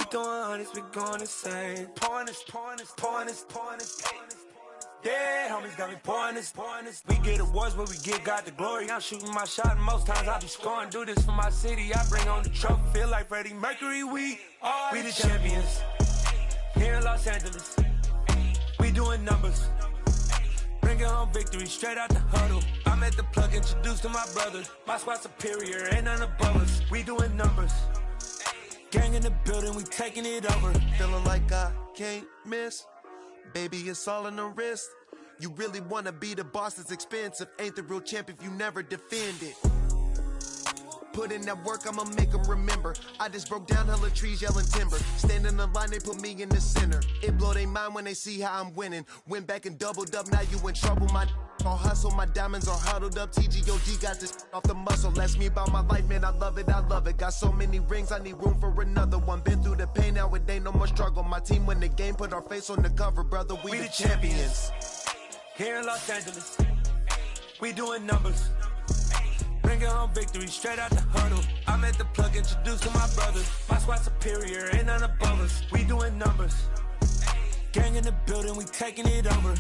throwing hundreds, we going insane. Pointers. Yeah, homies got me pointers. We get awards, but we got the glory. I'm shooting my shot, and most times I be scoring. Do this for my city, I bring on the trophy. Feel like Freddie Mercury, we the champions. Here in Los Angeles, we doing numbers. Bringing home victory straight out the huddle. I'm at the plug, introduced to my brothers. My squad superior, ain't none above us. We doing numbers. Gang in the building, we taking it over. Feeling like I can't miss. Baby, it's all in the wrist. You really wanna be the boss, it's expensive. Ain't the real champ if you never defend it. Put in that work, I'ma make them remember. I just broke down hella trees, yelling timber. Stand in the line, they put me in the center. It blow they mind when they see how I'm winning. Went back and doubled up, now you in trouble. My all hustle, my diamonds are huddled up. TGOG got this off the muscle. Ask me about my life, man, I love it. Got so many rings, I need room for another one. Been through the pain, now it ain't no more struggle. My team win the game, put our face on the cover, brother. We the champions. Here in Los Angeles, we doing numbers. Bringing home victory straight out the huddle. I'm at the plug, introduced to my brothers. My squad superior, ain't none above us. We doing numbers. Gang in the building, we taking it over.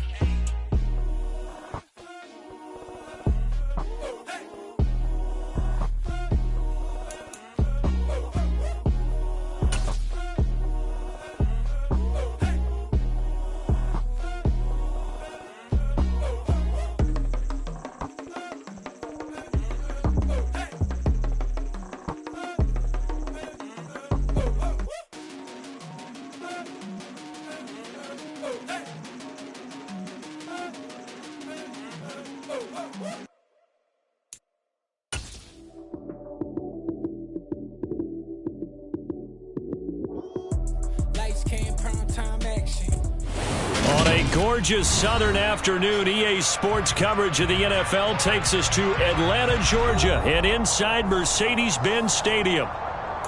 Gorgeous southern afternoon. EA Sports coverage of the NFL takes us to Atlanta, Georgia, and inside Mercedes-Benz Stadium.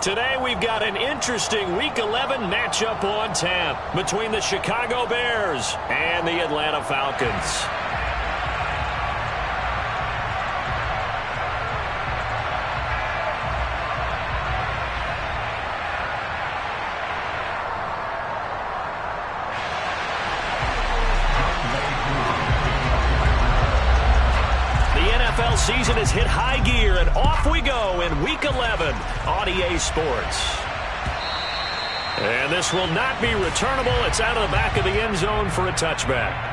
Today we've got an interesting Week 11 matchup on tap between the Chicago Bears and the Atlanta Falcons. Season has hit high gear, and off we go in Week 11 on EA Sports. And this will not be returnable. It's out of the back of the end zone for a touchback.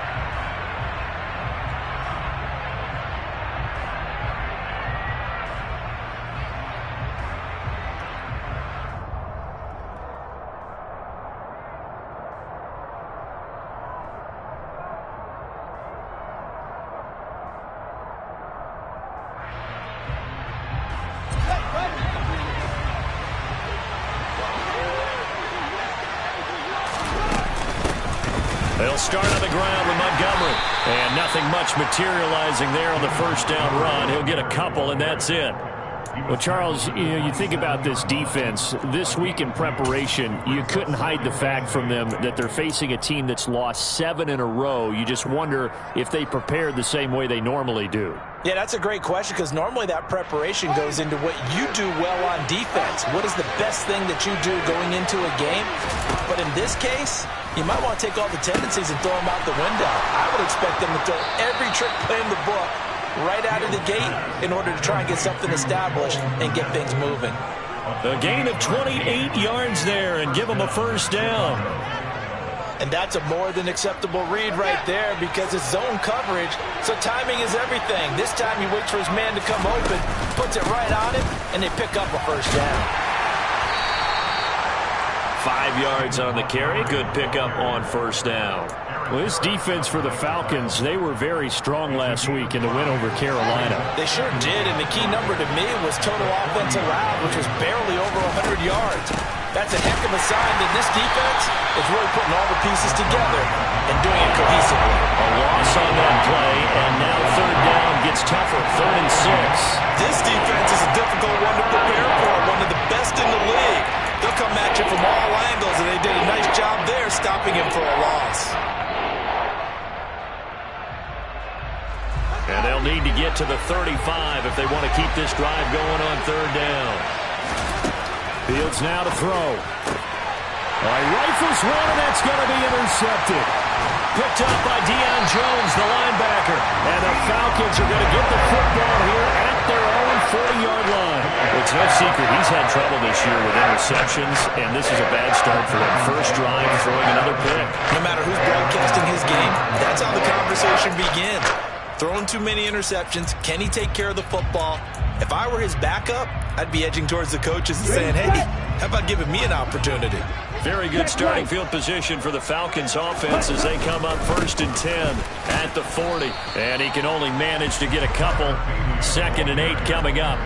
They'll start on the ground with Montgomery. And nothing much materializing there on the first down run. He'll get a couple, and that's it. Well, Charles, you think about this defense. This week in preparation, you couldn't hide the fact from them that they're facing a team that's lost 7 in a row. You just wonder if they prepared the same way they normally do. Yeah, that's a great question, because normally that preparation goes into what you do well on defense. What is the best thing that you do going into a game? But in this case, you might want to take all the tendencies and throw them out the window. I would expect them to throw every trick play in the book right out of the gate in order to try and get something established and get things moving. A gain of 28 yards there and give them a first down. And that's a more than acceptable read right there, because it's zone coverage, so timing is everything. This time he waits for his man to come open, puts it right on him, and they pick up a first down. 5 yards on the carry. Good pickup on first down. Well, this defense for the Falcons, they were very strong last week in the win over Carolina. They sure did, and the key number to me was total offense allowed, which was barely over 100 yards. That's a heck of a sign that this defense is really putting all the pieces together and doing it cohesively. A loss on that play, and now third down gets tougher, 3rd and 6. This defense is a difficult one to prepare for, one of the best in the league. They'll come at you from all angles, and they did a nice job there stopping him for a loss. And they'll need to get to the 35 if they want to keep this drive going on third down. Fields now to throw. All right, rifles one, and that's going to be intercepted. Picked up by Deion Jones, the linebacker. And the Falcons are going to get the football here at their own 40-yard line. It's no secret he's had trouble this year with interceptions, and this is a bad start for him. First drive, throwing another pick. No matter who's broadcasting his game, that's how the conversation begins. Throwing too many interceptions. Can he take care of the football? If I were his backup, I'd be edging towards the coaches and saying, hey, how about giving me an opportunity? Very good starting field position for the Falcons offense as they come up 1st and 10 at the 40. And he can only manage to get a couple. 2nd and 8 coming up.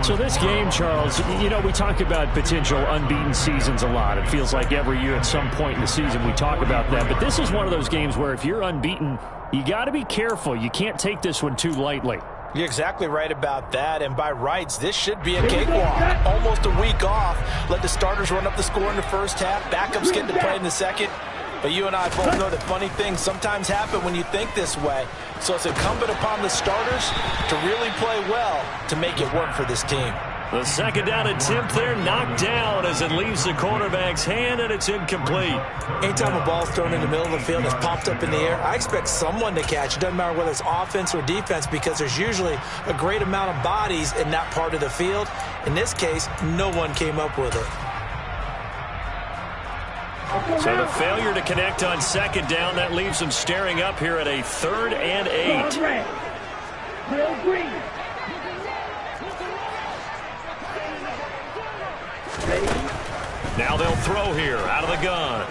So this game, Charles, you know, we talk about potential unbeaten seasons a lot. It feels like every year at some point in the season we talk about that. But this is one of those games where if you're unbeaten, you got to be careful. You can't take this one too lightly. You're exactly right about that, and by rights, this should be a cakewalk. Almost a week off. Let the starters run up the score in the first half. Backups get to play in the second. But you and I both know that funny things sometimes happen when you think this way. So it's incumbent upon the starters to really play well to make it work for this team. The 2nd down attempt there knocked down as it leaves the quarterback's hand, and it's incomplete. Anytime a ball's thrown in the middle of the field and it's popped up in the air, I expect someone to catch. It doesn't matter whether it's offense or defense because there's usually a great amount of bodies in that part of the field. In this case, no one came up with it. So the failure to connect on 2nd down, that leaves them staring up here at a 3rd and 8. Now they'll throw here out of the gun.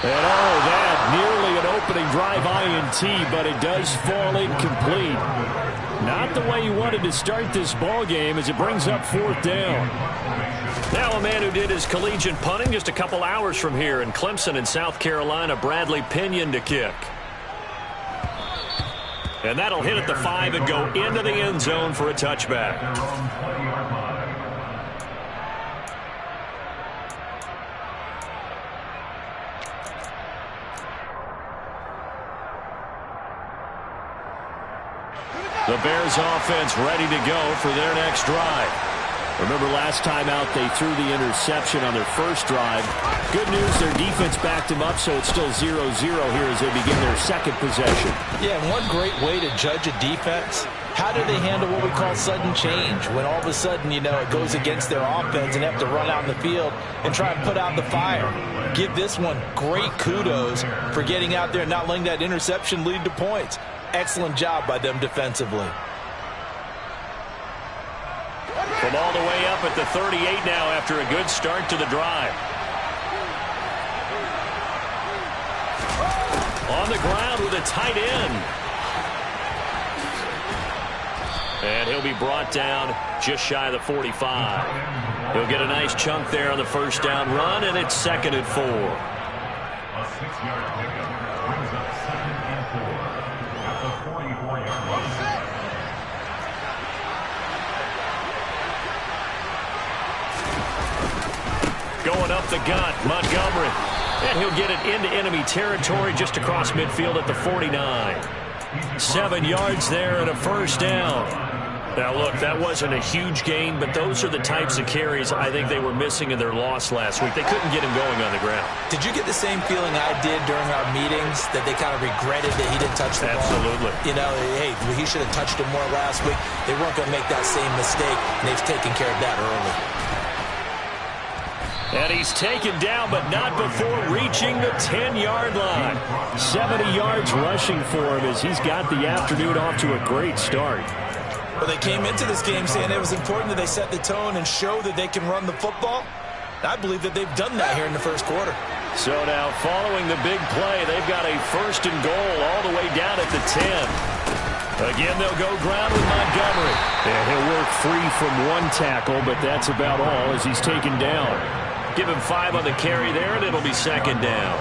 And that nearly an opening drive INT, but it does fall incomplete. Not the way you wanted to start this ball game as it brings up 4th down. Now a man who did his collegiate punting just a couple hours from here in Clemson in South Carolina, Bradley Pinion to kick. And that'll hit at the 5 and go into the end zone for a touchback. The Bears offense ready to go for their next drive. Remember last time out they threw the interception on their first drive. Good news, their defense backed them up, so it's still 0-0 here as they begin their 2nd possession. Yeah, and one great way to judge a defense, how do they handle what we call sudden change? When all of a sudden, you know, it goes against their offense and they have to run out in the field and try and put out the fire. Give this one great kudos for getting out there and not letting that interception lead to points. Excellent job by them defensively. From all the way up at the 38 now after a good start to the drive. On the ground with a tight end. And he'll be brought down just shy of the 45. He'll get a nice chunk there on the 1st down run, and it's 2nd and 4. A 6-yard pickup brings up 2nd and 4 at the 44-yard line. Going up the gut, Montgomery. And he'll get it into enemy territory just across midfield at the 49. 7 yards there and a 1st down. Now, look, that wasn't a huge gain, but those are the types of carries I think they were missing in their loss last week. They couldn't get him going on the ground. Did you get the same feeling I did during our meetings, that they kind of regretted that he didn't touch the ball? Absolutely. You know, hey, he should have touched it more last week. They weren't going to make that same mistake, and they've taken care of that early. And he's taken down, but not before reaching the 10-yard line. 70 yards rushing for him as he's got the afternoon off to a great start. Well, they came into this game saying it was important that they set the tone and show that they can run the football. I believe that they've done that here in the first quarter. So now following the big play, they've got a 1st and goal all the way down at the 10. Again, they'll go ground with Montgomery. And he'll work free from one tackle, but that's about all as he's taken down. Give him 5 on the carry there, and it'll be 2nd down.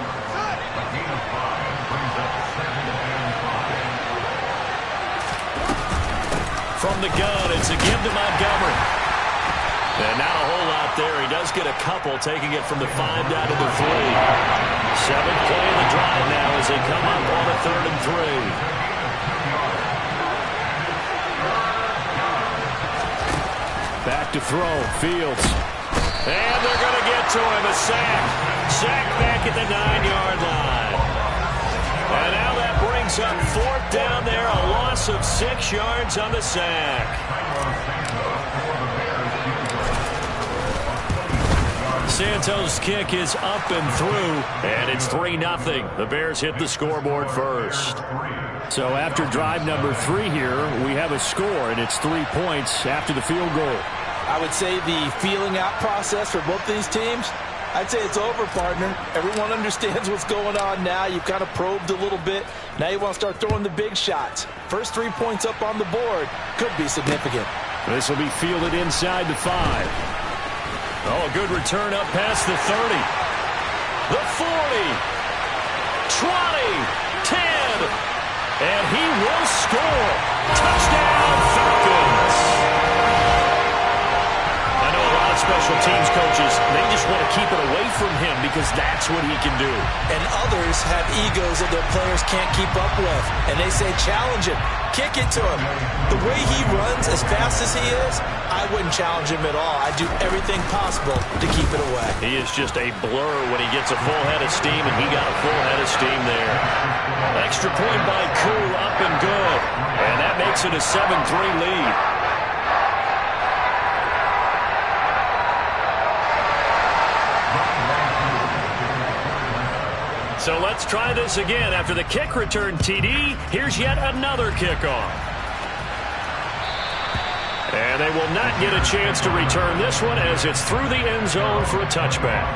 From the gun, it's a give to Montgomery. And not a whole lot there. He does get a couple, taking it from the 5 down to the 3. 7th play of the drive now as they come up on a 3rd and 3. Back to throw, Fields. And they're going to get to him. A sack. Sack back at the 9-yard line. And now that brings up 4th down there. A loss of 6 yards on the sack. Santos' kick is up and through, and it's 3-0. The Bears hit the scoreboard first. So after drive number 3 here, we have a score, and it's 3 points after the field goal. I would say the feeling out process for both these teams, I'd say it's over, partner. Everyone understands what's going on now. You've kind of probed a little bit. Now you want to start throwing the big shots. First 3 points up on the board could be significant. This will be fielded inside the 5. Oh, a good return up past the 30. The 40. 20. 10. And he will score. Touchdown, Falcons. I know a lot of special teams coaches, they just want to keep it away from him because that's what he can do. And others have egos that their players can't keep up with. And they say, challenge him. Kick it to him. The way he runs as fast as he is, I wouldn't challenge him at all. I'd do everything possible to keep it away. He is just a blur when he gets a full head of steam, and he got a full head of steam there. Extra point by Koo, up and good. And that makes it a 7-3 lead. So let's try this again. After the kick return TD, here's yet another kickoff. And they will not get a chance to return this one as it's through the end zone for a touchback.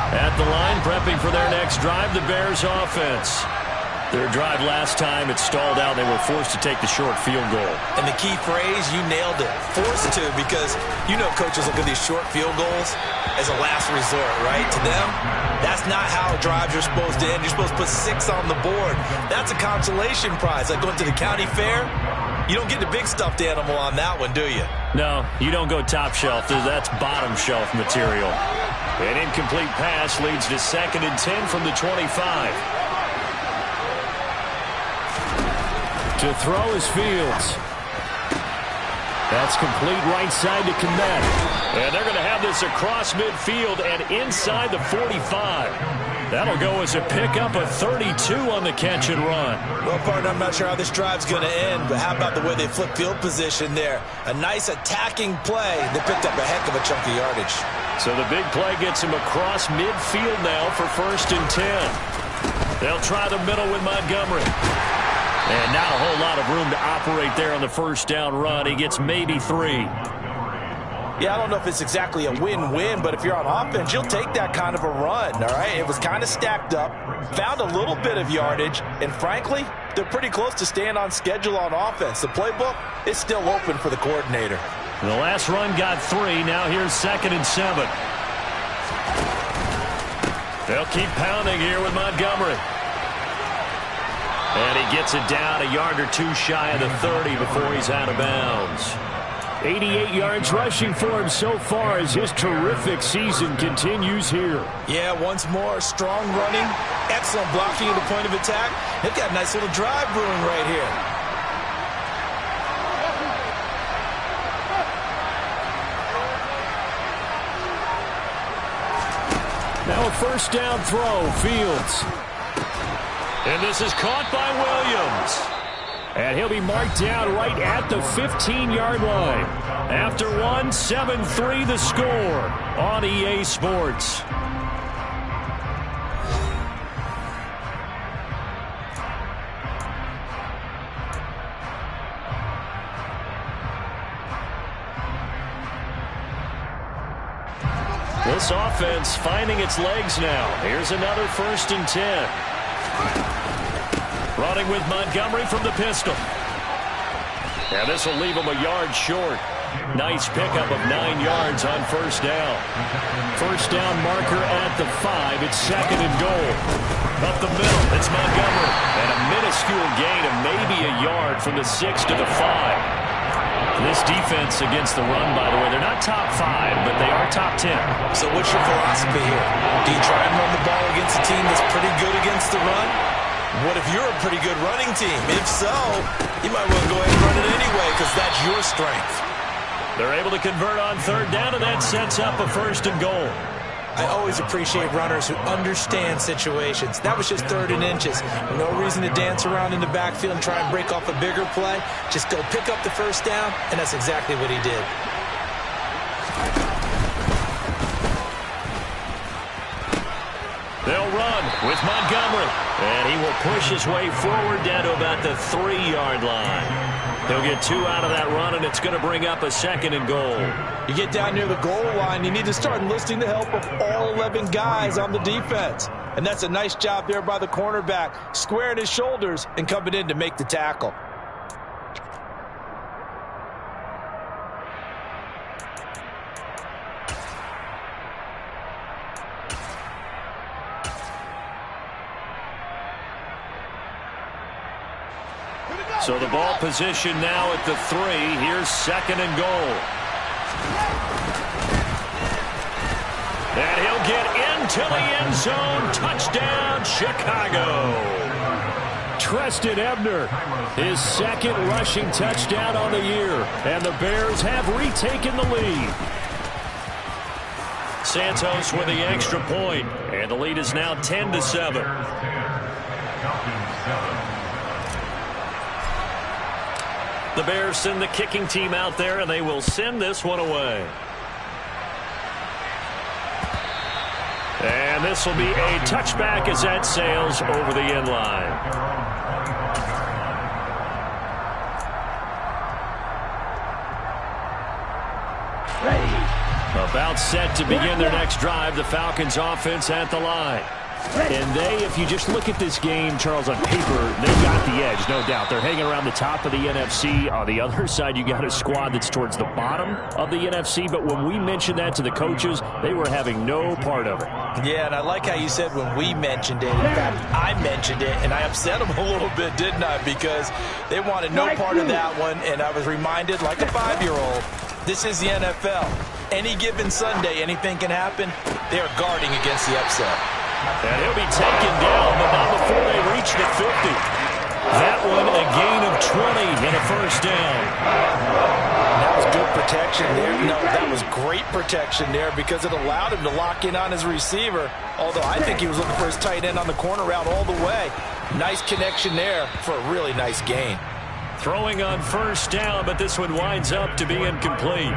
At the line, prepping for their next drive, the Bears offense. Their drive last time, it stalled out. They were forced to take the short field goal. And the key phrase, you nailed it. Forced to, because you know coaches look at these short field goals as a last resort, right? To them, that's not how drives are supposed to end. You're supposed to put 6 on the board. That's a consolation prize. Like going to the county fair, you don't get the big stuffed animal on that one, do you? No, you don't go top shelf. That's bottom shelf material. An incomplete pass leads to 2nd and 10 from the 25. To throw is Fields. That's complete right side to Komet. And they're going to have this across midfield and inside the 45. That'll go as a pickup of 32 on the catch and run. Well, partner, I'm not sure how this drive's going to end, but how about the way they flip field position there? A nice attacking play. They picked up a heck of a chunk of yardage. So the big play gets him across midfield now for 1st and 10. They'll try the middle with Montgomery. And not a whole lot of room to operate there on the 1st down run. He gets maybe 3. Yeah, I don't know if it's exactly a win-win, but if you're on offense, you'll take that kind of a run, all right? It was kind of stacked up, found a little bit of yardage, and frankly, they're pretty close to staying on schedule on offense. The playbook is still open for the coordinator. The last run got 3. Now here's 2nd and 7. They'll keep pounding here with Montgomery. And he gets it down a yard or 2 shy of the 30 before he's out of bounds. 88 yards rushing for him so far as his terrific season continues here. Yeah, once more, strong running, excellent blocking at the point of attack. They've got a nice little drive brewing right here. Now a 1st down throw, Fields. And this is caught by Williams. And he'll be marked down right at the 15-yard line. After 1, 7-3 the score on EA Sports. This offense finding its legs now. Here's another 1st and 10. Running with Montgomery from the pistol. And this will leave him a yard short. Nice pickup of 9 yards on 1st down. 1st down marker at the 5. It's 2nd and goal. Up the middle, it's Montgomery. And a minuscule gain of maybe a yard from the 6 to the 5. This defense against the run, by the way, they're not top 5, but they are top 10. So what's your philosophy here? Do you try and run the ball against a team that's pretty good against the run? What if you're a pretty good running team? If so, you might want to go ahead and run it your strength. They're able to convert on third down, and that sets up a 1st and goal. I always appreciate runners who understand situations. That was just 3rd and inches. No reason to dance around in the backfield and try and break off a bigger play. Just go pick up the 1st down, and that's exactly what he did. They'll run with Montgomery, and he will push his way forward down to about the 3-yard line. He'll get 2 out of that run, and it's going to bring up a 2nd and goal. You get down near the goal line, you need to start enlisting the help of all 11 guys on the defense. And that's a nice job there by the cornerback, squaring his shoulders and coming in to make the tackle. So the ball position now at the 3. Here's 2nd and goal. And he'll get into the end zone. Touchdown, Chicago. Treston Ebner, his 2nd rushing touchdown on the year. And the Bears have retaken the lead. Santos with the extra point. And the lead is now 10-7. The Bears send the kicking team out there, and they will send this one away. And this will be a touchback as that sails over the end line. About set to begin their next drive, the Falcons offense at the line. And if you just look at this game, Charles, on paper, they've got the edge, no doubt. They're hanging around the top of the NFC. On the other side, you got a squad that's towards the bottom of the NFC. But when we mentioned that to the coaches, they were having no part of it. Yeah, and I like how you said when we mentioned it. In fact, I mentioned it, and I upset them a little bit, didn't I? Because they wanted no part of that one, and I was reminded, like a 5-year-old, this is the NFL. Any given Sunday, anything can happen. They are guarding against the upset. And he'll be taken down, but not before they reach the 50. That one, a gain of 20 and a 1st down. That was good protection there. No, that was great protection there because it allowed him to lock in on his receiver. Although I think he was looking for his tight end on the corner route all the way. Nice connection there for a really nice gain. Throwing on 1st down, but this one winds up to be incomplete.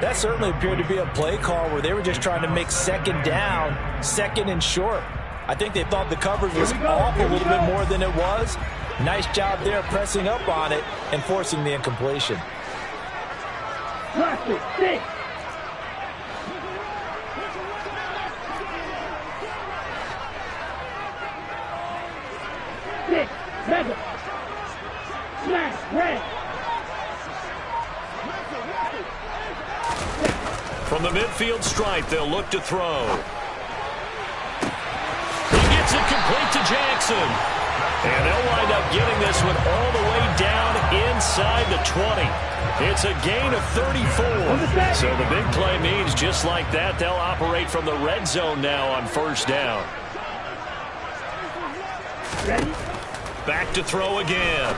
That certainly appeared to be a play call where they were just trying to make 2nd down, 2nd and short. I think they thought the coverage was off a little bit more than it was. Nice job there pressing up on it and forcing the incompletion. From the midfield stripe, they'll look to throw. He gets it complete to Jackson. And they'll wind up getting this one all the way down inside the 20. It's a gain of 34. So the big play means just like that, they'll operate from the red zone now on 1st down. Back to throw again.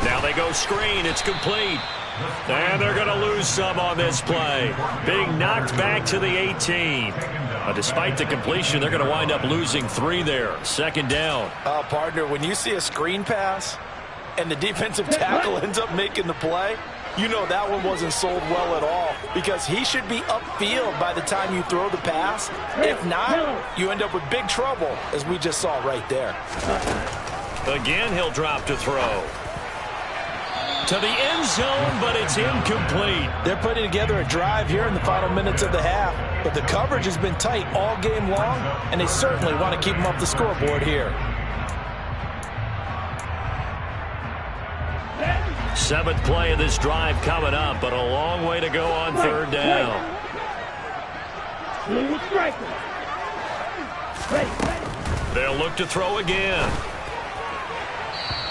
Now they go screen. It's complete. And they're going to lose some on this play. Being knocked back to the 18. Despite the completion, they're going to wind up losing 3 there. 2nd down. Partner, when you see a screen pass and the defensive tackle ends up making the play, you know that one wasn't sold well at all because he should be upfield by the time you throw the pass. If not, you end up with big trouble, as we just saw right there. Again, he'll drop to throw. To the end zone, but it's incomplete. They're putting together a drive here in the final minutes of the half, but the coverage has been tight all game long, and they certainly want to keep them off the scoreboard here. 7th play of this drive coming up, but a long way to go on 3rd down. They'll look to throw again.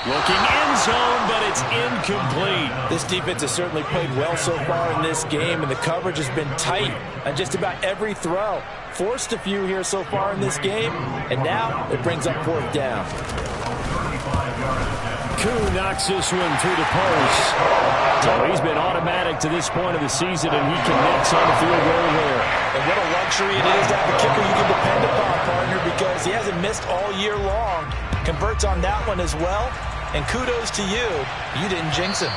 Looking end zone, but it's incomplete. This defense has certainly played well so far in this game, and the coverage has been tight on just about every throw. Forced a few here so far in this game, and now it brings up 4th down. Koo knocks this one through the post. So he's been automatic to this point of the season, and he connects on the field goal there. And what a luxury it is to have a kicker you can depend upon, partner, because he hasn't missed all year long. Converts on that one as well. And kudos to you. You didn't jinx him.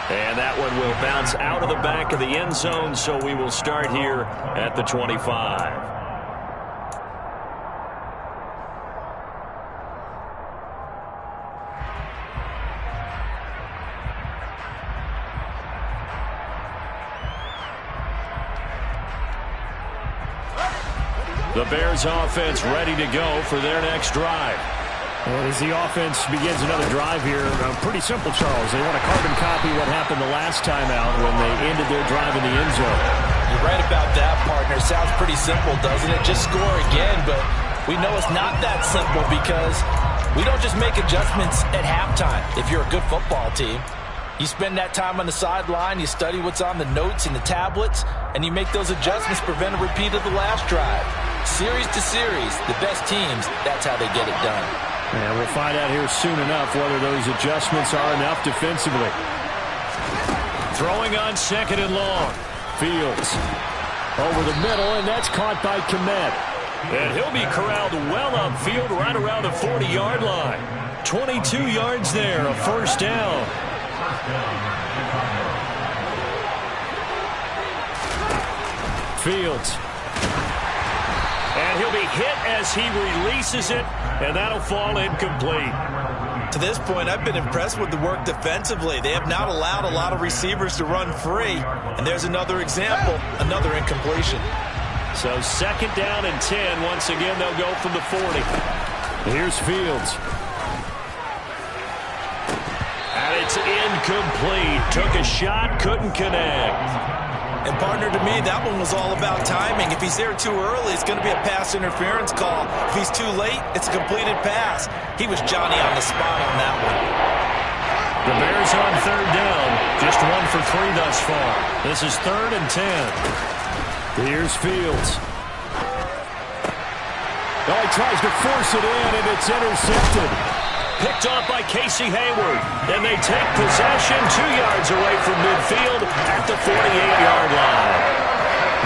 And that one will bounce out of the back of the end zone, so we will start here at the 25. The Bears offense ready to go for their next drive. And as the offense begins another drive here, pretty simple, Charles. They want to carbon copy what happened the last time out when they ended their drive in the end zone. You're right about that, partner. Sounds pretty simple, doesn't it? Just score again, but we know it's not that simple because we don't just make adjustments at halftime if you're a good football team. You spend that time on the sideline, you study what's on the notes and the tablets, and you make those adjustments to prevent a repeat of the last drive. Series to series, the best teams, that's how they get it done. And we'll find out here soon enough whether those adjustments are enough defensively. Throwing on 2nd and long. Fields over the middle, and that's caught by Komet. And he'll be corralled well upfield right around the 40-yard line. 22 yards there, a first down. Fields. And he'll be hit as he releases it, and that'll fall incomplete. To this point, I've been impressed with the work defensively. They have not allowed a lot of receivers to run free. And there's another example, another incompletion. So 2nd down and 10. Once again, they'll go from the 40. Here's Fields. And it's incomplete. Took a shot, couldn't connect. And partner, to me, that one was all about timing. If he's there too early, it's going to be a pass interference call. If he's too late, it's a completed pass. He was Johnny on the spot on that one. The Bears on 3rd down. Just 1 for 3 thus far. This is 3rd and 10. Here's Fields. Oh, he tries to force it in, and it's intercepted. Picked off by Casey Hayward. And they take possession 2 yards away from midfield at the 48-yard line.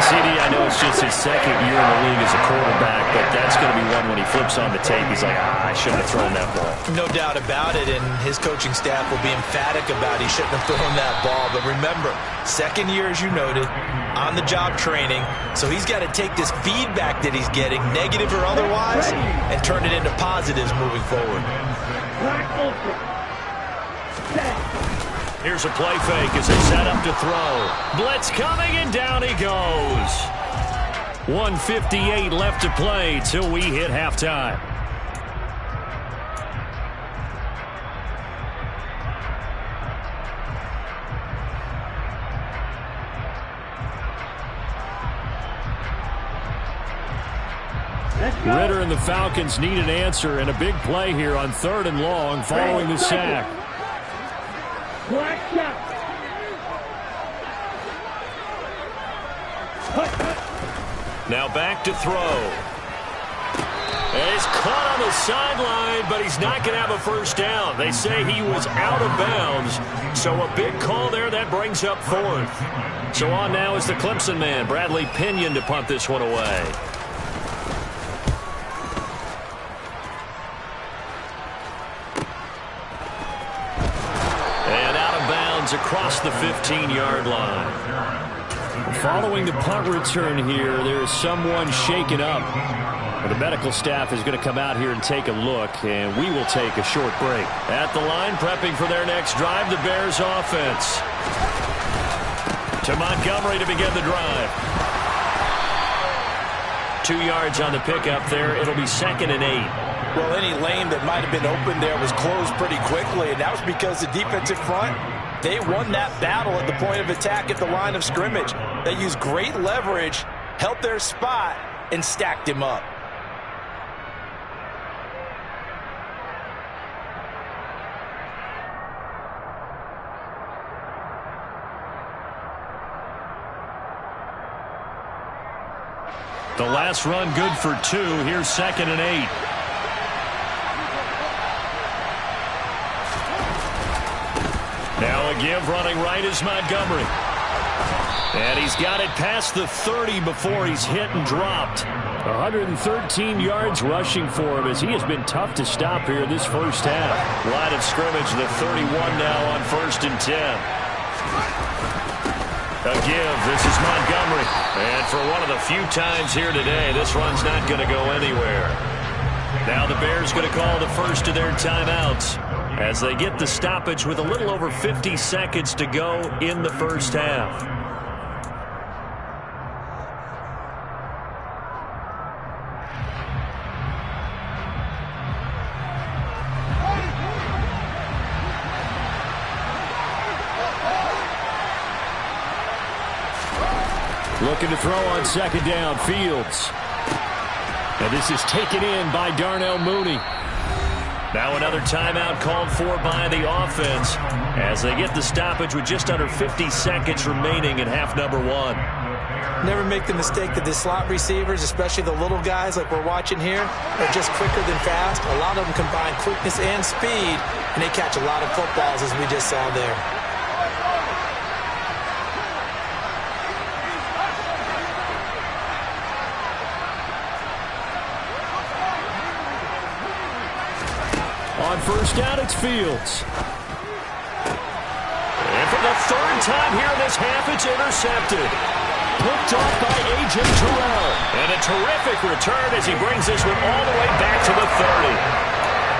CD, I know it's just his 2nd year in the league as a quarterback, but that's going to be one when he flips on the tape. He's like, I shouldn't have thrown that ball. No doubt about it, and his coaching staff will be emphatic about he shouldn't have thrown that ball. But remember, 2nd year, as you noted, on-the-job training, so he's got to take this feedback that he's getting, negative or otherwise, and turn it into positives moving forward. Here's a play fake as they set up to throw. Blitz coming, and down he goes. 1:58 left to play till we hit halftime. Ritter and the Falcons need an answer, and a big play here on 3rd and long following the sack. Now back to throw. And he's caught on the sideline, but he's not going to have a first down. They say he was out of bounds, so a big call there. That brings up 4th. So on now is the Clemson man, Bradley Pinion, to punt this one away. Across the 15-yard line. Following the punt return here, there is someone shaken up. The medical staff is going to come out here and take a look, and we will take a short break. At the line, prepping for their next drive, the Bears offense. To Montgomery to begin the drive. 2 yards on the pickup there. It'll be 2nd and 8. Well, any lane that might have been open there was closed pretty quickly, and that was because the defensive front, they won that battle at the point of attack at the line of scrimmage. They used great leverage, held their spot, and stacked him up. The last run good for 2. Here's 2nd and 8. The give running right is Montgomery. And he's got it past the 30 before he's hit and dropped. 113 yards rushing for him as he has been tough to stop here this first half. Line of scrimmage, the 31 now on 1st and 10. A give. This is Montgomery. And for one of the few times here today, this run's not going to go anywhere. Now the Bears going to call the first of their timeouts as they get the stoppage with a little over 50 seconds to go in the first half. Looking to throw on 2nd down, Fields. And this is taken in by Darnell Mooney. Now another timeout called for by the offense as they get the stoppage with just under 50 seconds remaining in half number 1. Never make the mistake that the slot receivers, especially the little guys like we're watching here, are just quicker than fast. A lot of them combine quickness and speed, and they catch a lot of footballs as we just saw there. On 1st down, it's Fields. And for the 3rd time here in this half, it's intercepted. Picked off by A.J. Terrell. And a terrific return as he brings this one all the way back to the 30.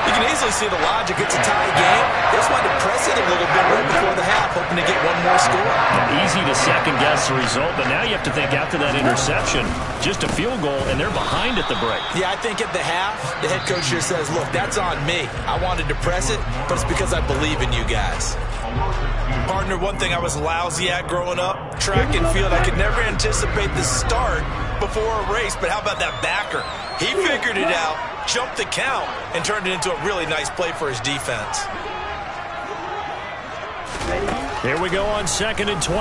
You can easily see the logic. It's a tie game. They just wanted to press it a little bit right before the half, hoping to get one more score. Easy to second-guess the result, but now you have to think after that interception, just a field goal, and they're behind at the break. Yeah, I think at the half, the head coach here says, look, that's on me. I wanted to press it, but it's because I believe in you guys. Partner, one thing I was lousy at growing up, track and field. I could never anticipate the start before a race, but how about that backer? He figured it out, jumped the count, and turned it into a really nice play for his defense. Here we go on 2nd and 12.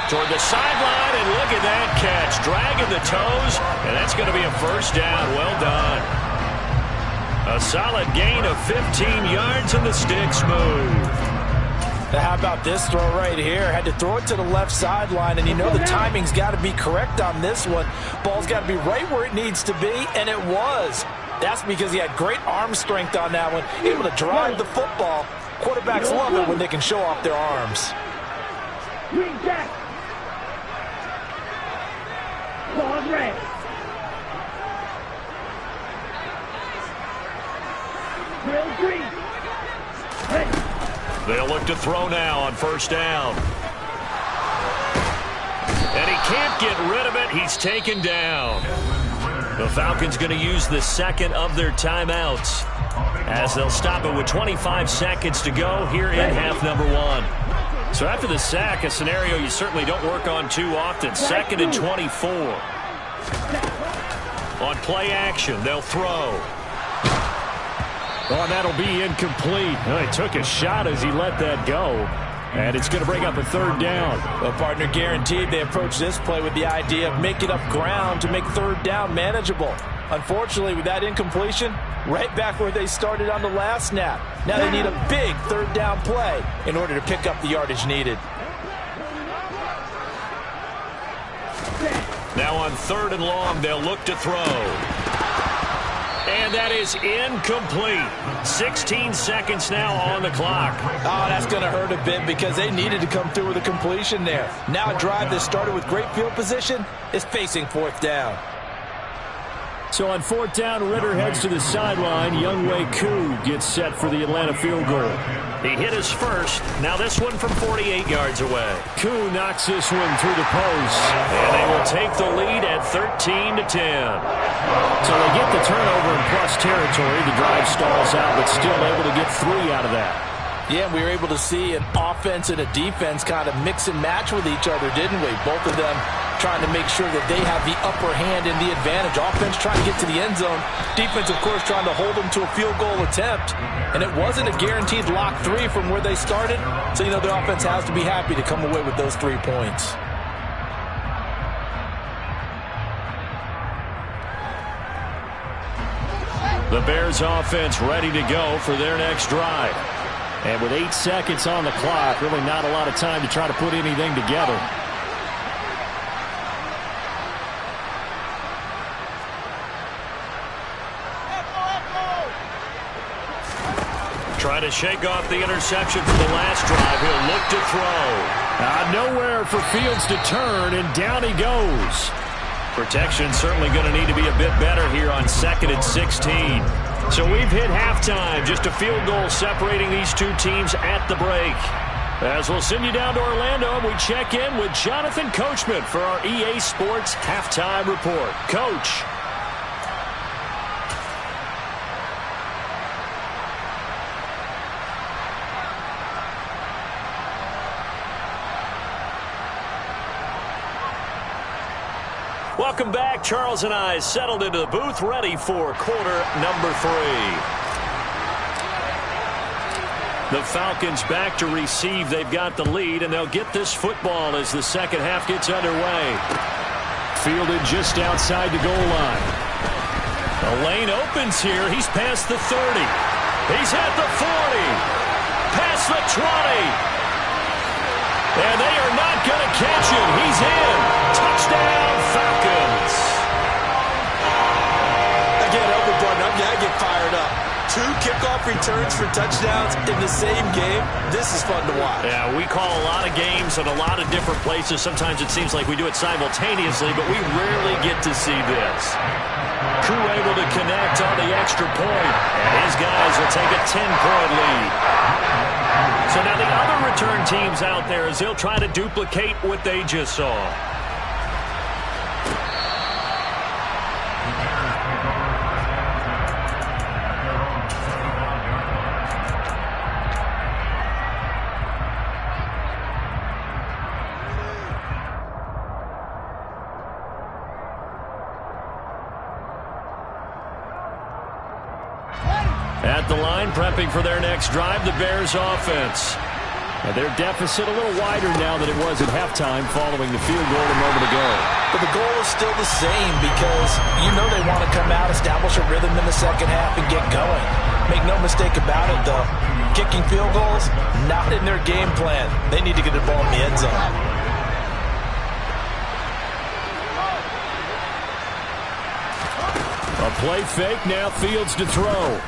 Toward the sideline, and look at that catch. Dragging the toes, and that's going to be a 1st down. Well done. A solid gain of 15 yards, and the stick's moved. How about this throw right here? Had to throw it to the left sideline, and you know the timing's got to be correct on this one. Ball's got to be right where it needs to be, and it was. That's because he had great arm strength on that one, able to drive the football. Quarterbacks love it when they can show off their arms. Green jack. Ball red. Drill green. Red. They'll look to throw now on 1st down. And he can't get rid of it. He's taken down. The Falcons going to use the 2nd of their timeouts as they'll stop it with 25 seconds to go here in half number 1. So after the sack, a scenario you certainly don't work on too often. 2nd and 24. On play action, they'll throw. Oh, and that'll be incomplete. He took a shot as he let that go. And it's going to bring up a 3rd down. Well, partner, guaranteed they approach this play with the idea of making up ground to make 3rd down manageable. Unfortunately, with that incompletion, right back where they started on the last snap. Now they need a big 3rd down play in order to pick up the yardage needed. Now on 3rd and long, they'll look to throw. And that is incomplete. 16 seconds now on the clock. Oh, that's going to hurt a bit because they needed to come through with a completion there. Now a drive that started with great field position is facing 4th down. So on 4th down, Ritter heads to the sideline. Younghoe Koo gets set for the Atlanta field goal. He hit his first. Now this one from 48 yards away. Koo knocks this one through the post. And they will take the lead at 13-10. So they get the turnover in plus territory. The drive stalls out, but still able to get 3 out of that. Yeah, we were able to see an offense and a defense kind of mix and match with each other, didn't we? Both of them trying to make sure that they have the upper hand and the advantage. Offense trying to get to the end zone. Defense, of course, trying to hold them to a field goal attempt. And it wasn't a guaranteed lock 3 from where they started. So, you know, the offense has to be happy to come away with those 3 points. The Bears offense ready to go for their next drive. And with 8 seconds on the clock, really not a lot of time to try to put anything together. Trying to shake off the interception from the last drive. He'll look to throw. Nowhere for Fields to turn, and down he goes. Protection certainly going to need to be a bit better here on 2nd and 16. So we've hit halftime. Just a field goal separating these two teams at the break. As we'll send you down to Orlando, we check in with Jonathan Coachman for our EA Sports Halftime Report. Coach. Welcome back. Charles and I settled into the booth, ready for quarter number 3. The Falcons back to receive. They've got the lead, and they'll get this football as the second half gets underway. Fielded just outside the goal line. The lane opens here. He's past the 30. He's at the 40. Past the 20. And they are not going to catch him. He's in. Touchdown, Falcons. I can't help it, partner. I get fired up. 2 kickoff returns for touchdowns in the same game. This is fun to watch. Yeah, we call a lot of games in a lot of different places. Sometimes it seems like we do it simultaneously, but we rarely get to see this. Crew able to connect on the extra point, and his guys will take a 10-point lead. So now the other return teams out there as they'll try to duplicate what they just saw. At the line, prepping for their next drive, the Bears offense. And their deficit a little wider now than it was at halftime following the field goal a moment ago. But the goal is still the same because you know they want to come out, establish a rhythm in the second half, and get going. Make no mistake about it, though. Kicking field goals, not in their game plan. They need to get the ball in the end zone. A play fake, now Fields to throw.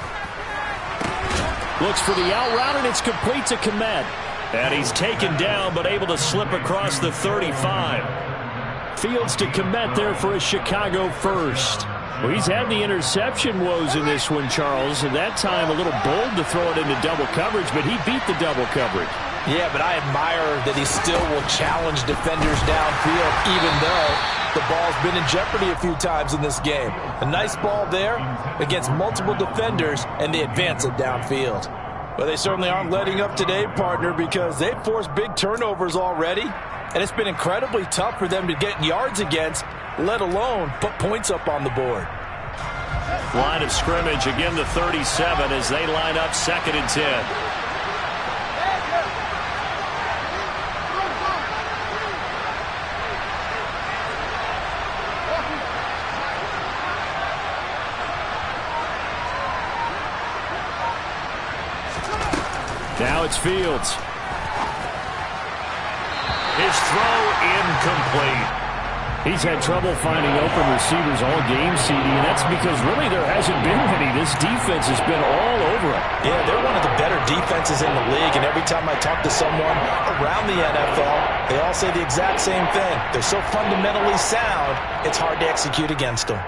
Looks for the out route, and it's complete to Kmet. And he's taken down, but able to slip across the 35. Fields to Kmet there for a Chicago first. Well, he's had the interception woes in this one, Charles, and that time a little bold to throw it into double coverage, but he beat the double coverage. Yeah, but I admire that he still will challenge defenders downfield, even though the ball's been in jeopardy a few times in this game. A nice ball there against multiple defenders, and they advance it downfield. Well, they certainly aren't letting up today, partner, because they've forced big turnovers already, and it's been incredibly tough for them to get yards against, let alone put points up on the board. Line of scrimmage, again the 37 as they line up 2nd and 10. Now it's Fields. His throw incomplete. He's had trouble finding open receivers all game, CD, and that's because really there hasn't been any. This defense has been all over him. Yeah, they're one of the better defenses in the league, and every time I talk to someone around the NFL, they all say the exact same thing. They're so fundamentally sound, it's hard to execute against them.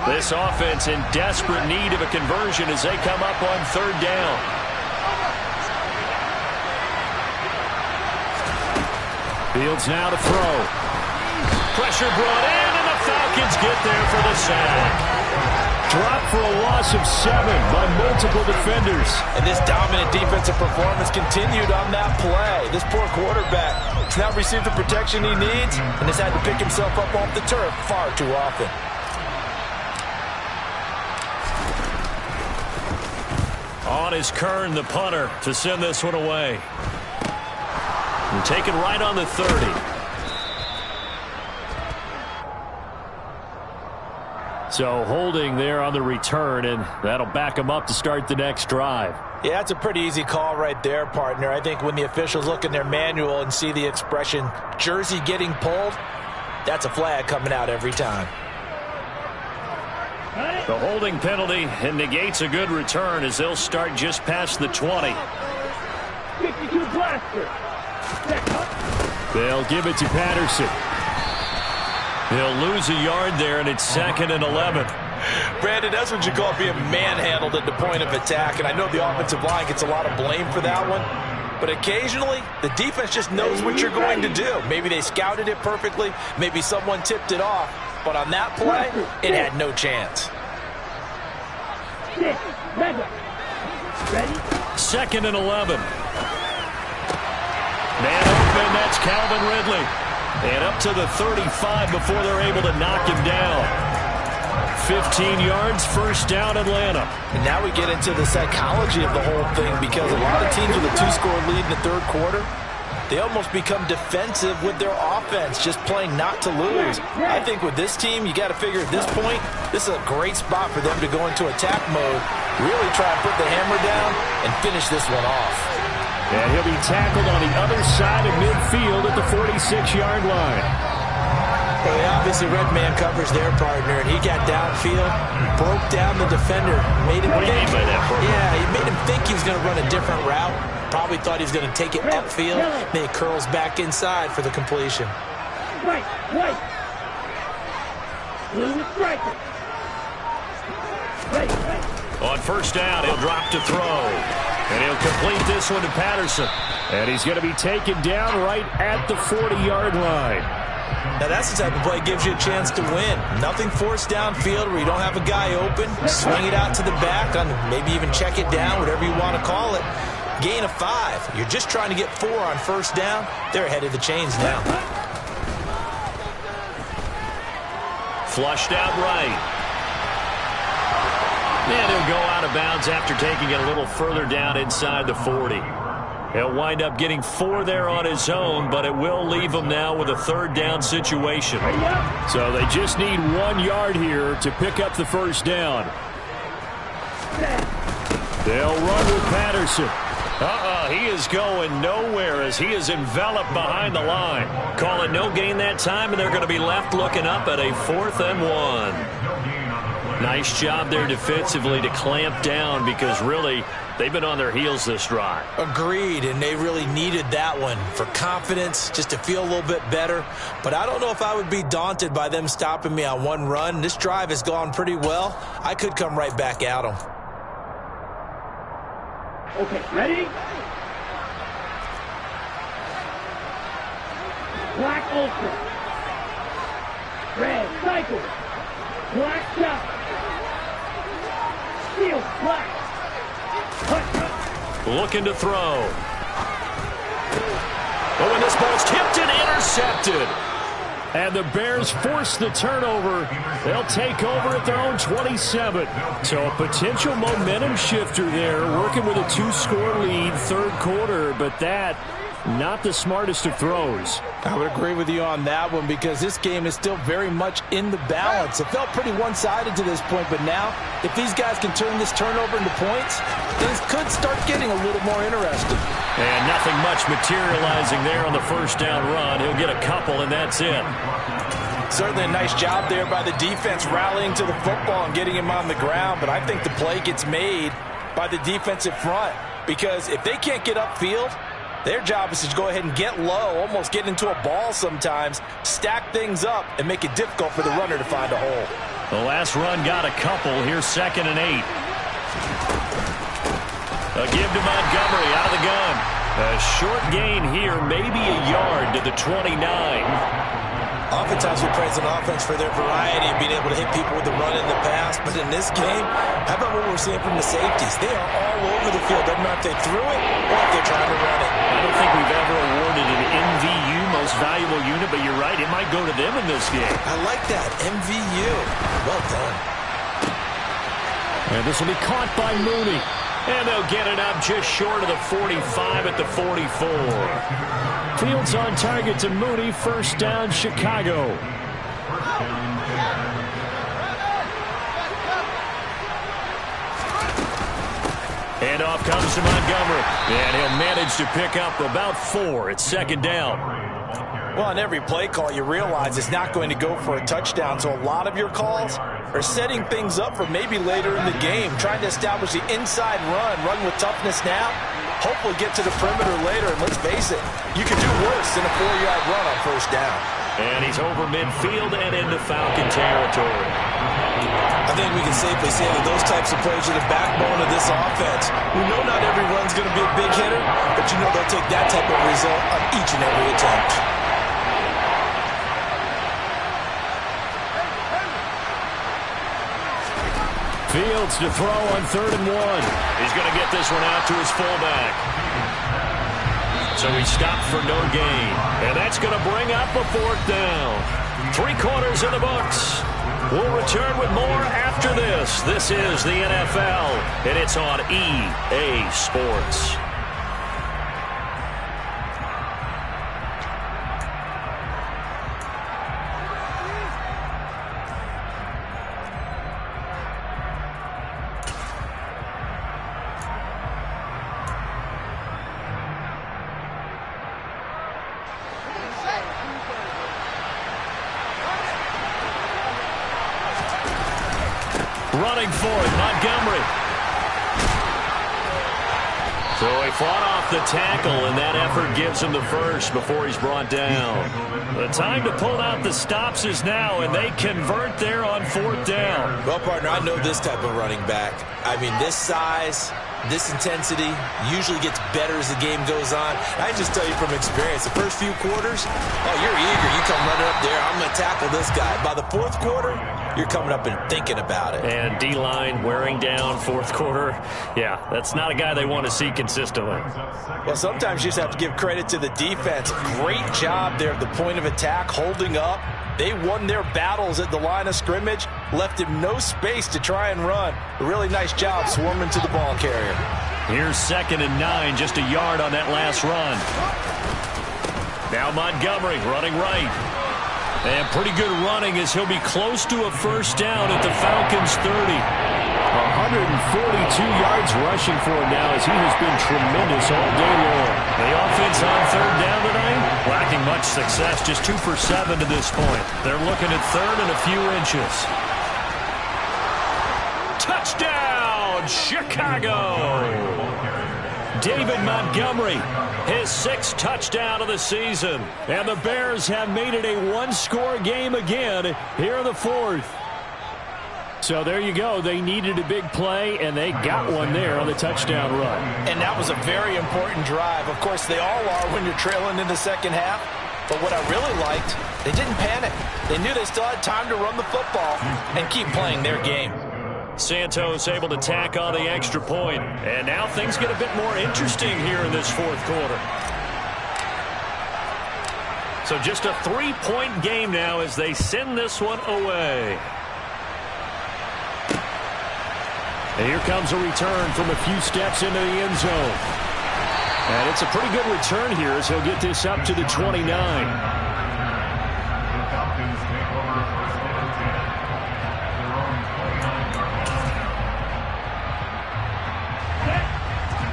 This offense in desperate need of a conversion as they come up on 3rd down. Fields now to throw. Pressure brought in, and the Falcons get there for the sack. Dropped for a loss of 7 by multiple defenders. And this dominant defensive performance continued on that play. This poor quarterback has now received the protection he needs and has had to pick himself up off the turf far too often. On is Kern, the punter, to send this one away. And taken right on the 30. So holding there on the return, and that'll back him up to start the next drive. Yeah, that's a pretty easy call right there, partner. I think when the officials look in their manual and see the expression jersey getting pulled, that's a flag coming out every time. The holding penalty and negates a good return as they'll start just past the 20. 52 blaster. They'll give it to Patterson. They'll lose a yard there, and it's 2nd and 11. Brandon, that's what you call being manhandled at the point of attack, and I know the offensive line gets a lot of blame for that one, but occasionally the defense just knows what you're going to do. Maybe they scouted it perfectly, maybe someone tipped it off, but on that play, it had no chance. Ready? 2nd and 11. Man open, that's Calvin Ridley. And up to the 35 before they're able to knock him down. 15 yards, first down, Atlanta. And now we get into the psychology of the whole thing, because a lot of teams with a 2-score lead in the third quarter, they almost become defensive with their offense, just playing not to lose. I think with this team, you got to figure at this point, this is a great spot for them to go into attack mode, really try and put the hammer down and finish this one off. And he'll be tackled on the other side of midfield at the 46-yard line. Well, they obviously read man coverage their partner, and he got downfield, broke down the defender, made him think. Yeah, he made him think he was going to run a different route. Probably thought he was going to take it upfield. Then he curls back inside for the completion. Right. Blue striker. Right. On first down, he'll drop to throw. And he'll complete this one to Patterson. And he's going to be taken down right at the 40-yard line. Now that's the type of play that gives you a chance to win. Nothing forced downfield where you don't have a guy open. Swing it out to the back, on maybe even check it down, whatever you want to call it. Gain of 5. You're just trying to get 4 on first down. They're ahead of the chains now. Flushed out right. And he'll go out of bounds after taking it a little further down inside the 40. He'll wind up getting 4 there on his own, but it will leave him now with a third down situation. So they just need 1 yard here to pick up the first down. They'll run with Patterson. He is going nowhere as he is enveloped behind the line. Call it no gain that time, and they're going to be left looking up at a 4th and 1. Nice job there defensively to clamp down, because really they've been on their heels this drive. Agreed, and they really needed that one for confidence, just to feel a little bit better. But I don't know if I would be daunted by them stopping me on one run. This drive has gone pretty well. I could come right back at them. Okay, ready? Black Ultra. Red Cycle. Black Shot. Steel Black. Looking to throw. Oh, and this ball's tipped and intercepted. And the Bears force the turnover. They'll take over at their own 27. So a potential momentum shifter there, working with a 2-score lead, third quarter, but that, not the smartest of throws. I would agree with you on that one, because this game is still very much in the balance. It felt pretty one-sided to this point, but now, if these guys can turn this turnover into points, things could start getting a little more interesting. And nothing much materializing there on the first down run. He'll get a couple, and that's it. Certainly a nice job there by the defense rallying to the football and getting him on the ground, but I think the play gets made by the defensive front, because if they can't get upfield, their job is to go ahead and get low, almost get into a ball sometimes, stack things up, and make it difficult for the runner to find a hole. The last run got a couple. Here's 2nd and 8. A give to Montgomery out of the gun. A short gain here, maybe a yard to the 29. Oftentimes we praise an offense for their variety and being able to hit people with the run in the pass. But in this game, how about what we're seeing from the safeties? They are all over the field. Doesn't matter if they threw it or if they're trying to run it. I don't think we've ever awarded an MVU, most valuable unit, but you're right, it might go to them in this game. I like that, MVU. Well done. And this will be caught by Mooney. And they'll get it up just short of the 45 at the 44. Fields on target to Mooney. First down, Chicago. And off comes to Montgomery. And he'll manage to pick up about 4. It's second down. Well, on every play call, you realize it's not going to go for a touchdown. So a lot of your calls are setting things up for maybe later in the game, trying to establish the inside run with toughness now, hopefully get to the perimeter later. And let's face it, you could do worse than a 4-yard run on first down. And he's over midfield and into Falcon territory. I think we can safely say that those types of plays are the backbone of this offense. We know not every run's going to be a big hitter, but you know they'll take that type of result on each and every attempt. Fields to throw on 3rd and 1. He's going to get this one out to his fullback. So he stopped for no gain. And that's going to bring up a 4th down. 3 quarters in the books. We'll return with more after this. This is the NFL, and it's on EA Sports. Running for it, Montgomery. So he fought off the tackle, and that effort gives him the first before he's brought down. The time to pull out the stops is now, and they convert there on 4th down. Well, partner, I know this type of running back. I mean, this size, this intensity usually gets better as the game goes on. I just tell you from experience, the first few quarters, oh, you're eager. You come running up there, I'm going to tackle this guy. By the 4th quarter, you're coming up and thinking about it. And D-line wearing down 4th quarter. Yeah, that's not a guy they want to see consistently. Well, sometimes you just have to give credit to the defense. Great job there at the point of attack, holding up. They won their battles at the line of scrimmage, left him no space to try and run. A really nice job swarming to the ball carrier. Here's 2nd and 9, just a yard on that last run. Now Montgomery running right. And pretty good running as he'll be close to a first down at the Falcons' 30. 142 yards rushing for him now as he has been tremendous all day long. The offense on 3rd down tonight, lacking much success, just 2 for 7 to this point. They're looking at 3rd and a few inches. Touchdown, Chicago! David Montgomery, his 6th touchdown of the season. And the Bears have made it a 1-score game again here in the 4th. So there you go. They needed a big play, and they got one there on the touchdown run. And that was a very important drive. Of course, they all are when you're trailing in the second half. But what I really liked, they didn't panic. They knew they still had time to run the football and keep playing their game. Santos able to tack on the extra point. And now things get a bit more interesting here in this 4th quarter. So just a 3-point game now as they send this one away. And here comes a return from a few steps into the end zone. And it's a pretty good return here as he'll get this up to the 29.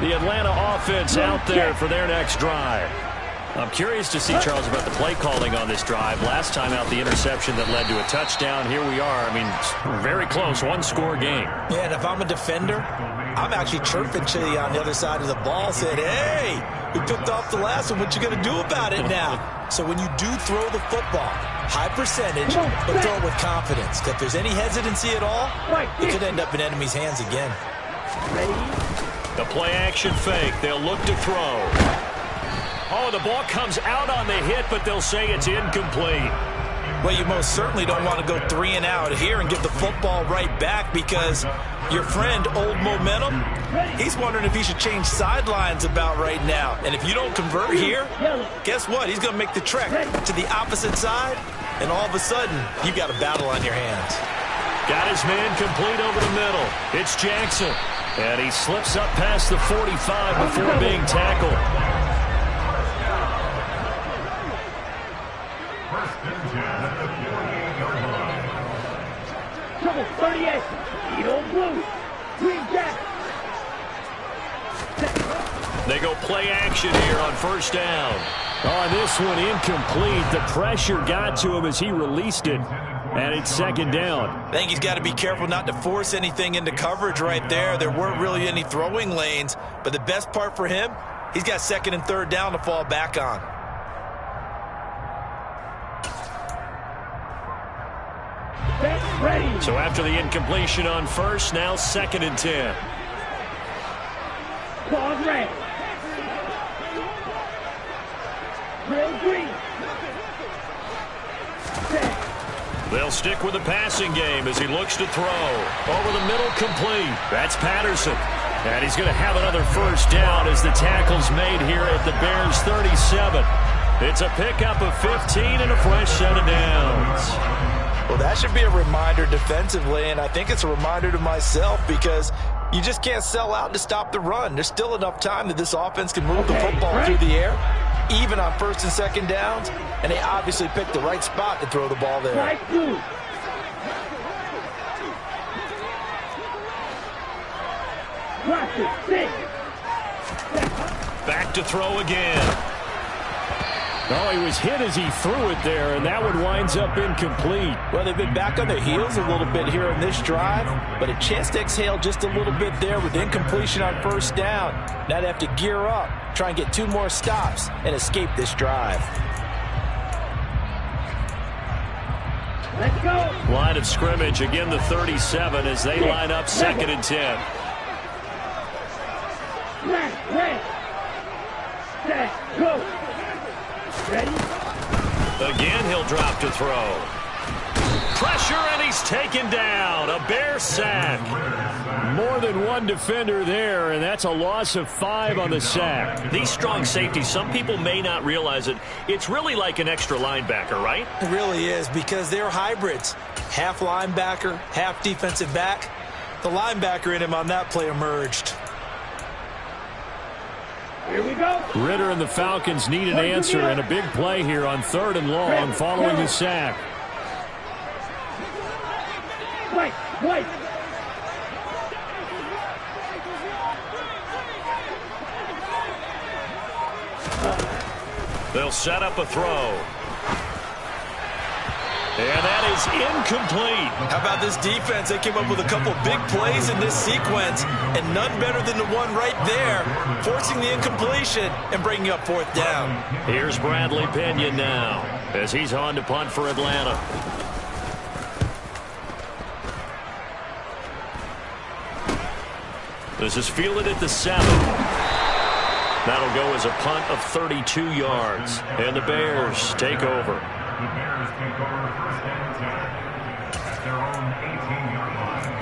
The Atlanta offense out there for their next drive. I'm curious to see, Charles, about the play calling on this drive. Last time out, the interception that led to a touchdown. Here we are. I mean, very close, 1-score game. Yeah, and if I'm a defender, I'm actually chirping to you on the other side of the ball, saying, hey, we picked off the last one. What you going to do about it now? So when you do throw the football, high percentage, but throw it with confidence. If there's any hesitancy at all, it could end up in enemy's hands again. The play-action fake. They'll look to throw. Oh, the ball comes out on the hit, but they'll say it's incomplete. Well, you most certainly don't want to go 3 and out here and give the football right back because your friend, Old Momentum, he's wondering if he should change sidelines about right now. And if you don't convert here, guess what? He's going to make the trek to the opposite side, and all of a sudden, you've got a battle on your hands. Got his man complete over the middle. It's Jackson. And he slips up past the 45 before being tackled. Trouble 38. Eagle blue. Green jacket. They go play action here on first down. On this one, incomplete. The pressure got to him as he released it, and it's second down. I think he's got to be careful not to force anything into coverage right there. There weren't really any throwing lanes, but the best part for him, he's got second and third down to fall back on. Ready. So after the incompletion on first, now second and 10. Pause red. Drill green. Set. They'll stick with the passing game as he looks to throw. Over the middle, complete. That's Patterson. And he's going to have another first down as the tackle's made here at the Bears' 37. It's a pickup of 15 and a fresh set of downs. Well, that should be a reminder defensively, and I think it's a reminder to myself because you just can't sell out to stop the run. There's still enough time that this offense can move the football through the air, even on first and second downs, and they obviously picked the right spot to throw the ball there. Strike two. Watch it. Six. Back to throw again. Oh, he was hit as he threw it there, and that one winds up incomplete. Well, they've been back on their heels a little bit here in this drive, but a chance to exhale just a little bit there with incompletion on first down. Now they have to gear up, try and get 2 more stops, and escape this drive. Let's go. Line of scrimmage, again the 37 as they line up second and 10. Left, red. Set, go. Ready? Again, he'll drop to throw. Pressure, and he's taken down. A Bear sack. More than one defender there, and that's a loss of 5 on the sack. These strong safeties, some people may not realize it. It's really like an extra linebacker, right? It really is, because they're hybrids. Half linebacker, half defensive back. The linebacker in him on that play emerged. Here we go. Ritter and the Falcons need an answer, and a big play here on 3rd and long following the sack. White. They'll set up a throw. And that is incomplete. How about this defense? They came up with a couple big plays in this sequence, and none better than the one right there, forcing the incompletion and bringing up 4th down. Here's Bradley Pinion now as he's on to punt for Atlanta. This is fielded at the 7. That'll go as a punt of 32 yards. And the Bears take over. The Bears take over first and 10 at their own 18-yard line.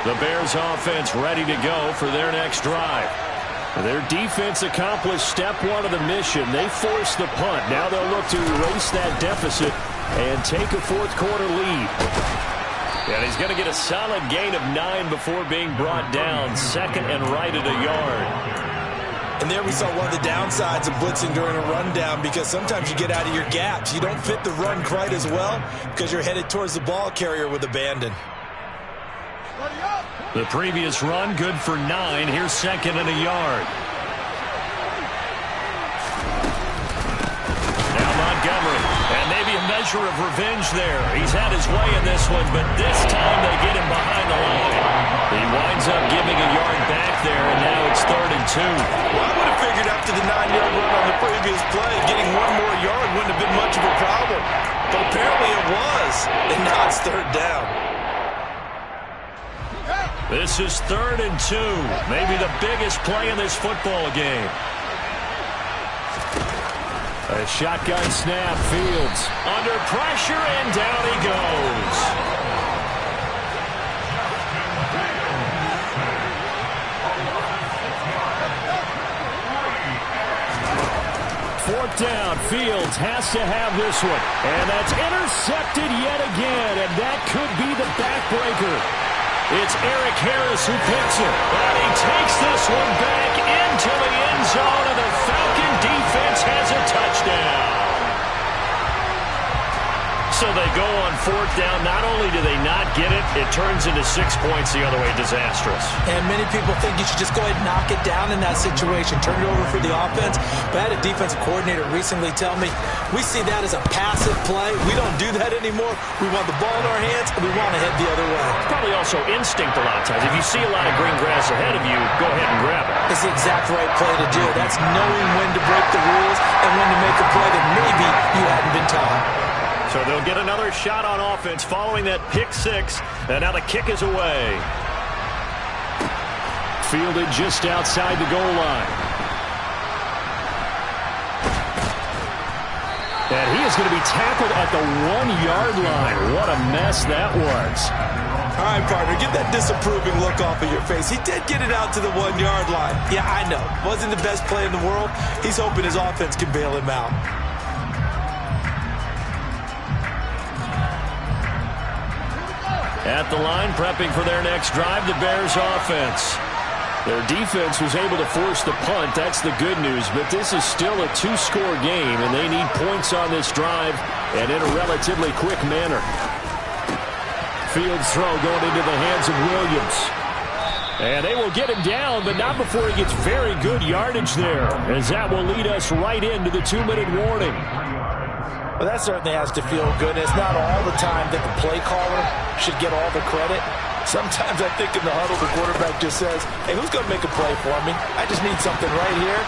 The Bears offense ready to go for their next drive. Their defense accomplished step 1 of the mission. They forced the punt. Now they'll look to erase that deficit and take a 4th quarter lead. And he's going to get a solid gain of 9 before being brought down. Second and right at a yard. And there we saw one of the downsides of blitzing during a rundown, because sometimes you get out of your gaps. You don't fit the run quite as well because you're headed towards the ball carrier with abandon. The previous run, good for 9. Here's second and a yard. Now Montgomery. And maybe a measure of revenge there. He's had his way in this one, but this time they get him behind the line. He winds up giving a yard back there, and now it's 3rd and 2. Well, I would have figured after the 9-yard run on the previous play, getting 1 more yard wouldn't have been much of a problem. But apparently it was, and now it's 3rd down. This is 3rd and 2. Maybe the biggest play in this football game. A shotgun snap, Fields. Under pressure, and down he goes. Fourth down, Fields has to have this one. And that's intercepted yet again, and that could be the backbreaker. It's Eric Harris who picks it. And he takes this one back into the end zone, and the go on fourth down. Not only do they not get it, it turns into 6 points the other way. Disastrous. And many people think you should just go ahead and knock it down in that situation. Turn it over for the offense. But I had a defensive coordinator recently tell me, we see that as a passive play. We don't do that anymore. We want the ball in our hands, and we want to head the other way. It's probably also instinct a lot of times. If you see a lot of green grass ahead of you, go ahead and grab it. It's the exact right play to do. That's knowing when to break the rules and when to make a play that maybe you hadn't been taught. So they'll get another shot on offense following that pick six, and now the kick is away. Fielded just outside the goal line. And he is going to be tackled at the 1-yard line. What a mess that was. All right, partner, get that disapproving look off of your face. He did get it out to the 1-yard line. Yeah, I know. Wasn't the best play in the world. He's hoping his offense can bail him out. At the line, prepping for their next drive, the Bears offense. Their defense was able to force the punt. That's the good news. But this is still a 2-score game, and they need points on this drive and in a relatively quick manner. Field throw going into the hands of Williams. And they will get him down, but not before he gets very good yardage there, as that will lead us right into the 2-minute warning. Well, that certainly has to feel good. It's not all the time that the play caller should get all the credit. Sometimes I think in the huddle, the quarterback just says, hey, who's going to make a play for me? I just need something right here.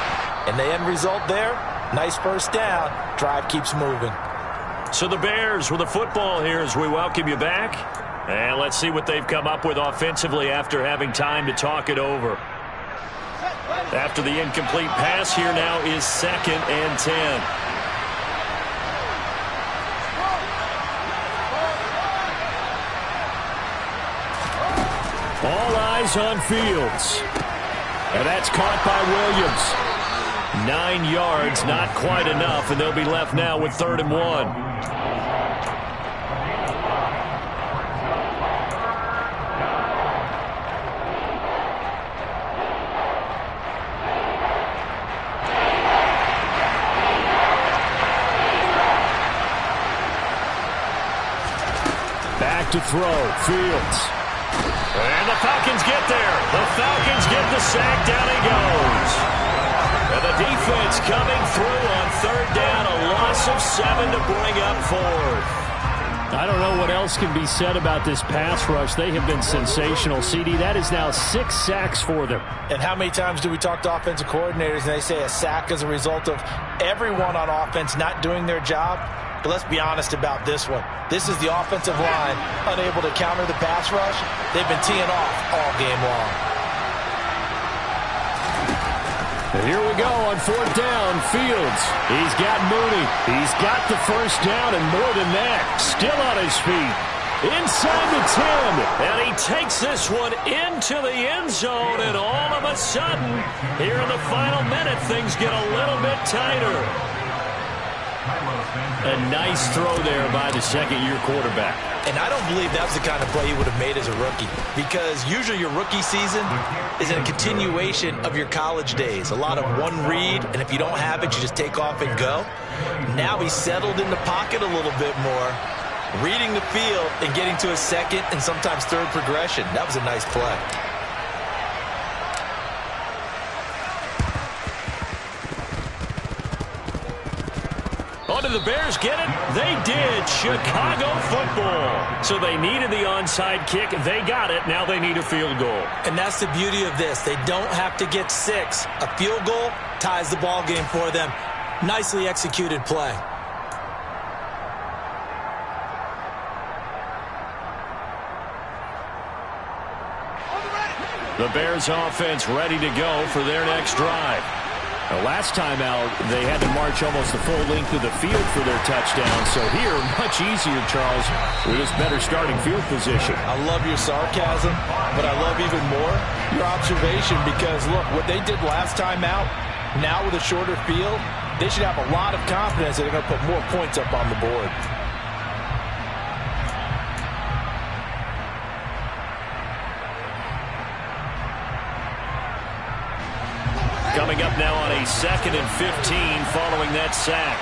And the end result there, nice first down. Drive keeps moving. So the Bears with the football here as we welcome you back. And let's see what they've come up with offensively after having time to talk it over. After the incomplete pass, here now is 2nd and 10. All eyes on Fields. And that's caught by Williams. 9 yards, not quite enough, and they'll be left now with 3rd and 1. Back to throw, Fields. And the Falcons get there. The Falcons get the sack. Down he goes. And the defense coming through on 3rd down. A loss of 7 to bring up 4th. I don't know what else can be said about this pass rush. They have been sensational, CD. That is now 6 sacks for them. And how many times do we talk to offensive coordinators and they say a sack is a result of everyone on offense not doing their job? But let's be honest about this one. This is the offensive line unable to counter the pass rush. They've been teeing off all game long. And here we go on 4th down. Fields. He's got Mooney. He's got the first down and more than that. Still on his feet. Inside the 10. And he takes this one into the end zone. And all of a sudden, here in the final minute, things get a little bit tighter. A nice throw there by the second-year quarterback. And I don't believe that's the kind of play he would have made as a rookie, because usually your rookie season is a continuation of your college days. A lot of one read, and if you don't have it, you just take off and go. Now he's settled in the pocket a little bit more, reading the field and getting to a second and sometimes third progression. That was a nice play. Did the Bears get it? They did. Chicago football. So they needed the onside kick. They got it. Now they need a field goal. And that's the beauty of this. They don't have to get 6. A field goal ties the ball game for them. Nicely executed play. The Bears offense ready to go for their next drive. The last time out, they had to march almost the full length of the field for their touchdown. So here, much easier, Charles, with this better starting field position. I love your sarcasm, but I love even more your observation, because, look, what they did last time out, now with a shorter field, they should have a lot of confidence that they're going to put more points up on the board. Coming up now on a 2nd and 15 following that sack.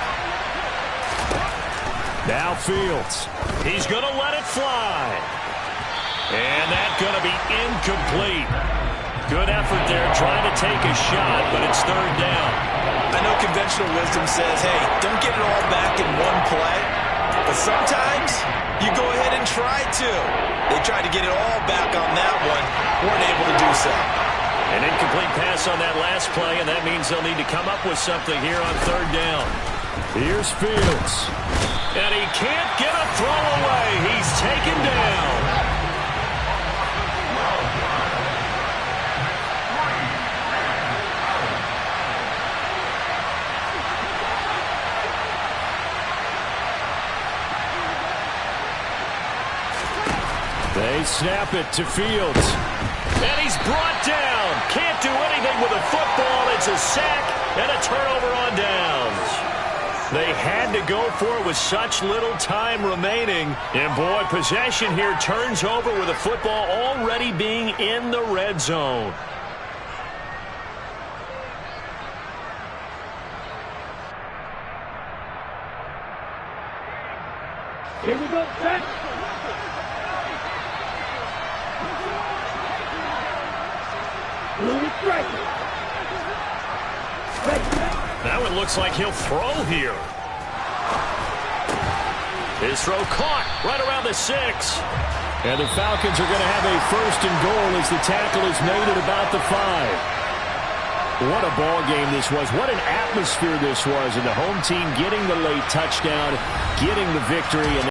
Now Fields. He's going to let it fly. And that's going to be incomplete. Good effort there trying to take a shot, but it's third down. I know conventional wisdom says, hey, don't get it all back in one play. But sometimes you go ahead and try to. They tried to get it all back on that one. Weren't able to do so. An incomplete pass on that last play, and that means they'll need to come up with something here on third down. Here's Fields. And he can't get a throw away. He's taken down. They snap it to Fields. And he's brought down. Can't do anything with a football. It's a sack and a turnover on downs. They had to go for it with such little time remaining. And, boy, possession here turns over with a football already being in the red zone. Here we go, set. Blue striker. Now it looks like he'll throw here. His throw caught right around the 6. And the Falcons are going to have a first and goal as the tackle is made at about the 5. What a ball game this was. What an atmosphere this was. And the home team getting the late touchdown, getting the victory. And